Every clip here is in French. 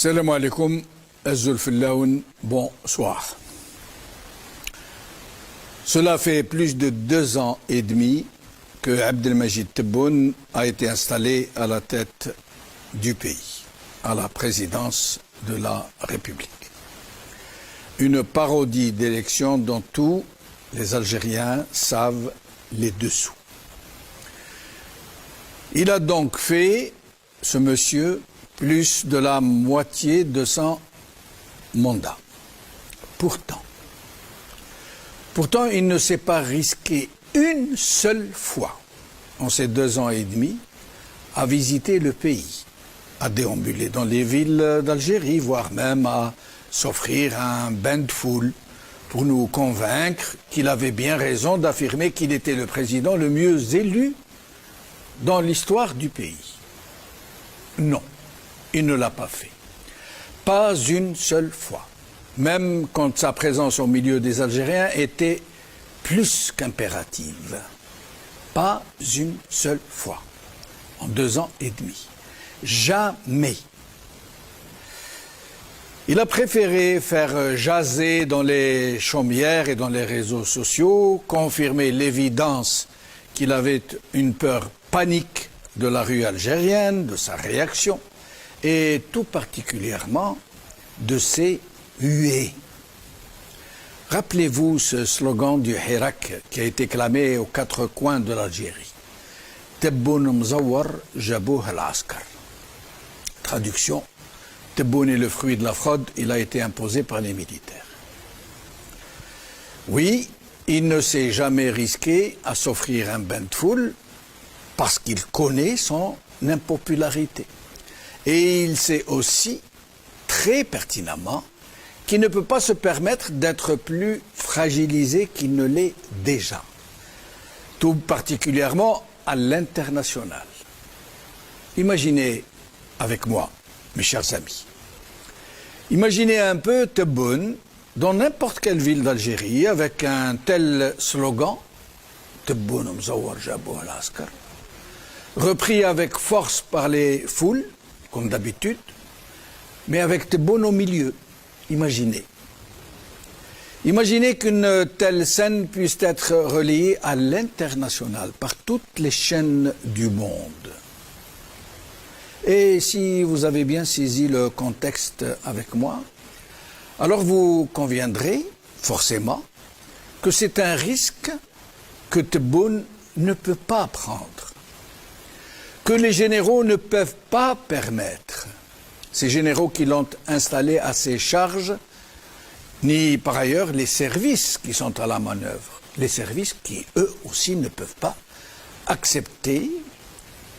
Salam alaikum, Azulfillaoun, bonsoir. Cela fait plus de 2 ans et demi que Abdelmajid Tebboune a été installé à la tête du pays, à la présidence de la République. Une parodie d'élection dont tous les Algériens savent les dessous. Il a donc fait, ce monsieur, plus de la moitié de son mandat. Pourtant, il ne s'est pas risqué une seule fois, en ces 2 ans et demi, à visiter le pays, à déambuler dans les villes d'Algérie, voire même à s'offrir un bain de foule pour nous convaincre qu'il avait bien raison d'affirmer qu'il était le président le mieux élu dans l'histoire du pays. Non, il ne l'a pas fait. Pas une seule fois. Même quand sa présence au milieu des Algériens était plus qu'impérative. Pas une seule fois. En 2 ans et demi. Jamais. Il a préféré faire jaser dans les chaumières et dans les réseaux sociaux, confirmer l'évidence qu'il avait une peur panique de la rue algérienne, de sa réaction, et tout particulièrement de ses huées. Rappelez-vous ce slogan du Hirak qui a été clamé aux 4 coins de l'Algérie. Tebboune Mzawar Jabouh al-Askar. Traduction, Tebboune est le fruit de la fraude, il a été imposé par les militaires. Oui, il ne s'est jamais risqué à s'offrir un bain de foule parce qu'il connaît son impopularité. Et il sait aussi très pertinemment qu'il ne peut pas se permettre d'être plus fragilisé qu'il ne l'est déjà, tout particulièrement à l'international. Imaginez avec moi, mes chers amis, imaginez un peu Tebboune dans n'importe quelle ville d'Algérie avec un tel slogan, Tebboune Mzawar Jabouh al-Askar, repris avec force par les foules, comme d'habitude, mais avec Tebboune au milieu. Imaginez. Imaginez qu'une telle scène puisse être relayée à l'international par toutes les chaînes du monde. Et si vous avez bien saisi le contexte avec moi, alors vous conviendrez forcément que c'est un risque que Tebboune ne peut pas prendre, que les généraux ne peuvent pas permettre, ces généraux qui l'ont installé à ses charges, ni par ailleurs les services qui sont à la manœuvre, les services qui eux aussi ne peuvent pas accepter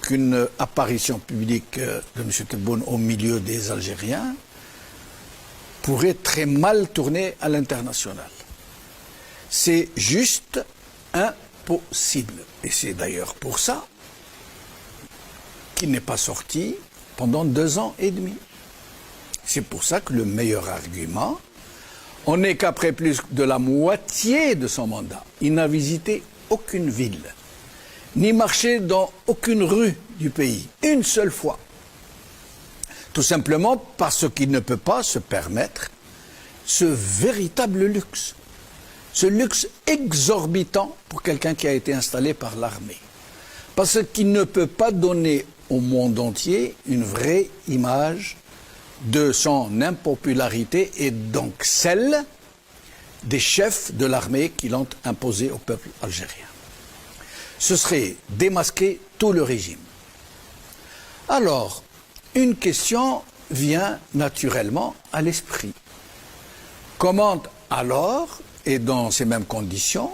qu'une apparition publique de M. Tebboune au milieu des Algériens pourrait très mal tourner à l'international. C'est juste impossible. Et c'est d'ailleurs pour ça qu'il n'est pas sorti pendant 2 ans et demi. C'est pour ça que le meilleur argument, on est qu'après plus de la moitié de son mandat, il n'a visité aucune ville, ni marché dans aucune rue du pays, une seule fois. Tout simplement parce qu'il ne peut pas se permettre ce véritable luxe, ce luxe exorbitant pour quelqu'un qui a été installé par l'armée. Parce qu'il ne peut pas donner au monde entier une vraie image de son impopularité et donc celle des chefs de l'armée qui l'ont imposé au peuple algérien. Ce serait démasquer tout le régime. Alors, une question vient naturellement à l'esprit. Comment alors, et dans ces mêmes conditions,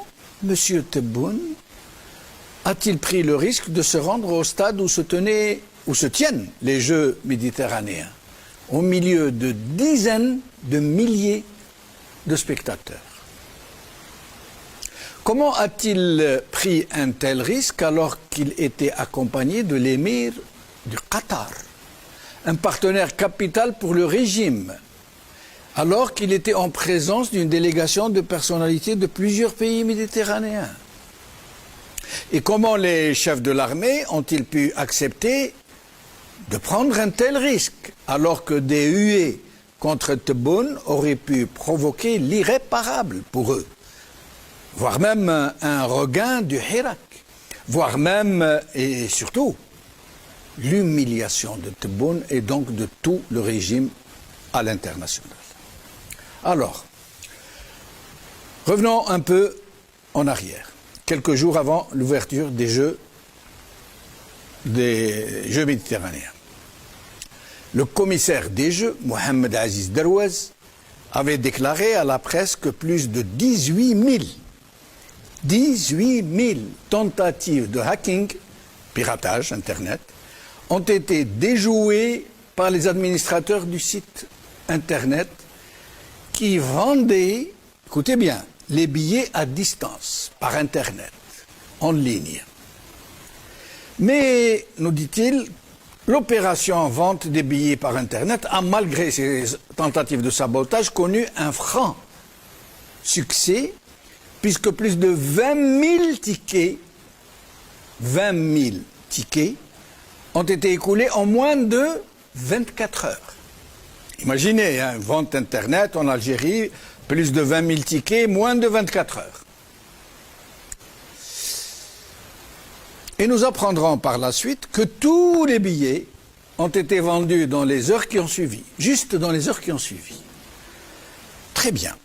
M. Tebboune a-t-il pris le risque de se rendre au stade où se tiennent les Jeux méditerranéens, au milieu de dizaines de milliers de spectateurs? Comment a-t-il pris un tel risque alors qu'il était accompagné de l'émir du Qatar, un partenaire capital pour le régime, alors qu'il était en présence d'une délégation de personnalités de plusieurs pays méditerranéens? Et comment les chefs de l'armée ont-ils pu accepter de prendre un tel risque, alors que des huées contre Tebboune auraient pu provoquer l'irréparable pour eux, voire même un regain du Hirak, voire même, et surtout, l'humiliation de Tebboune et donc de tout le régime à l'international. Alors, revenons un peu en arrière, quelques jours avant l'ouverture des Jeux méditerranéens. Le commissaire des Jeux, Mohamed Aziz Derouez, avait déclaré à la presse que plus de 18 000 tentatives de hacking, piratage Internet, ont été déjouées par les administrateurs du site Internet qui vendaient, écoutez bien, les billets à distance, par Internet, en ligne. Mais, nous dit-il, l'opération vente des billets par Internet a, malgré ces tentatives de sabotage, connu un franc succès, puisque plus de 20 000 tickets ont été écoulés en moins de 24 heures. Imaginez, hein, vente Internet en Algérie, plus de 20 000 tickets, moins de 24 heures. Et nous apprendrons par la suite que tous les billets ont été vendus dans les heures qui ont suivi, juste dans les heures qui ont suivi. Très bien.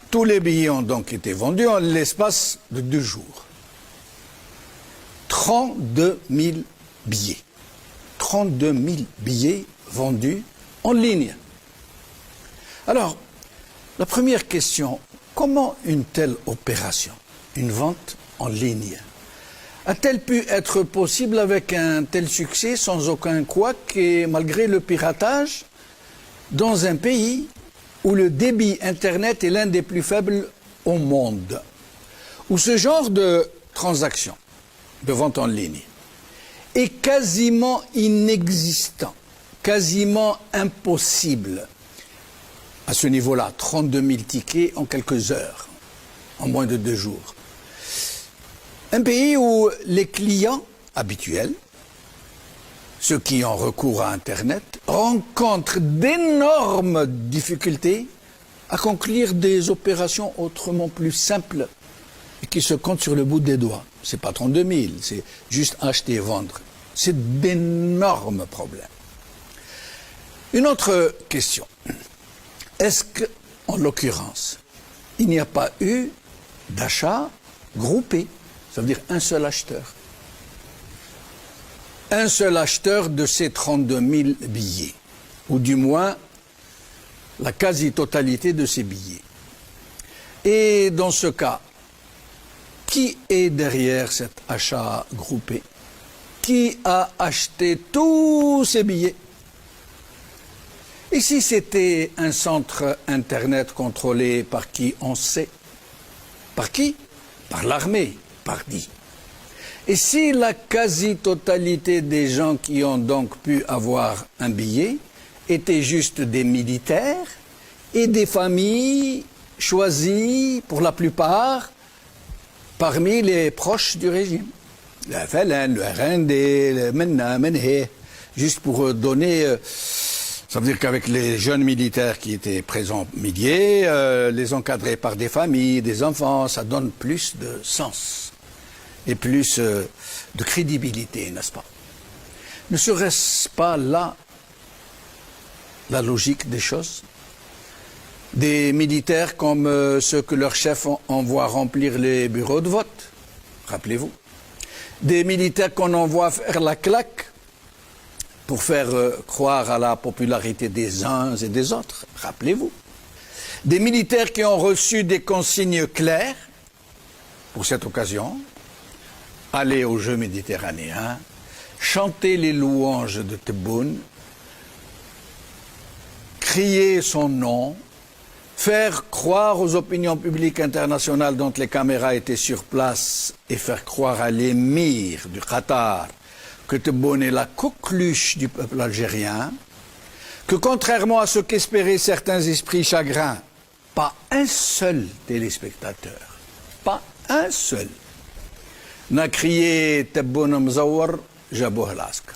Tous les billets ont donc été vendus en l'espace de 2 jours. 32 000 billets. 32 000 billets vendus en ligne. Alors, la première question, comment une telle opération, une vente en ligne, a-t-elle pu être possible avec un tel succès sans aucun couac et malgré le piratage dans un pays où le débit Internet est l'un des plus faibles au monde, où ce genre de transaction, de vente en ligne, est quasiment inexistant, quasiment impossible à ce niveau-là, 32 000 tickets en quelques heures, en moins de 2 jours. Un pays où les clients habituels, ceux qui ont recours à Internet, rencontrent d'énormes difficultés à conclure des opérations autrement plus simples et qui se comptent sur le bout des doigts. Ce n'est pas 32 000, c'est juste acheter et vendre. C'est d'énormes problèmes. Une autre question. Est-ce qu'en l'occurrence, il n'y a pas eu d'achat groupé? Ça veut dire un seul acheteur. Un seul acheteur de ces 32 000 billets, ou du moins la quasi-totalité de ces billets. Et dans ce cas, qui est derrière cet achat groupé? Qui a acheté tous ces billets? Et si c'était un centre Internet contrôlé par qui on sait? Par qui? Par l'armée. Et si la quasi-totalité des gens qui ont donc pu avoir un billet étaient juste des militaires et des familles choisies, pour la plupart, parmi les proches du régime, le FLN, le RND, le MENA, juste pour donner... Ça veut dire qu'avec les jeunes militaires qui étaient présents milliers, les encadrés par des familles, des enfants, ça donne plus de sens et plus de crédibilité, n'est-ce pas? Ne serait-ce pas là la logique des choses? Des militaires comme ceux que leurs chefs envoient remplir les bureaux de vote, rappelez-vous. Des militaires qu'on envoie faire la claque pour faire croire à la popularité des uns et des autres, rappelez-vous. Des militaires qui ont reçu des consignes claires pour cette occasion, aller aux Jeux méditerranéens, chanter les louanges de Tebboune, crier son nom, faire croire aux opinions publiques internationales dont les caméras étaient sur place et faire croire à l'émir du Qatar que Tebboune est la coqueluche du peuple algérien, que contrairement à ce qu'espéraient certains esprits chagrins, pas un seul téléspectateur, pas un seul, n'a crié Tebboune Mzawar, Jabouh al-Askar.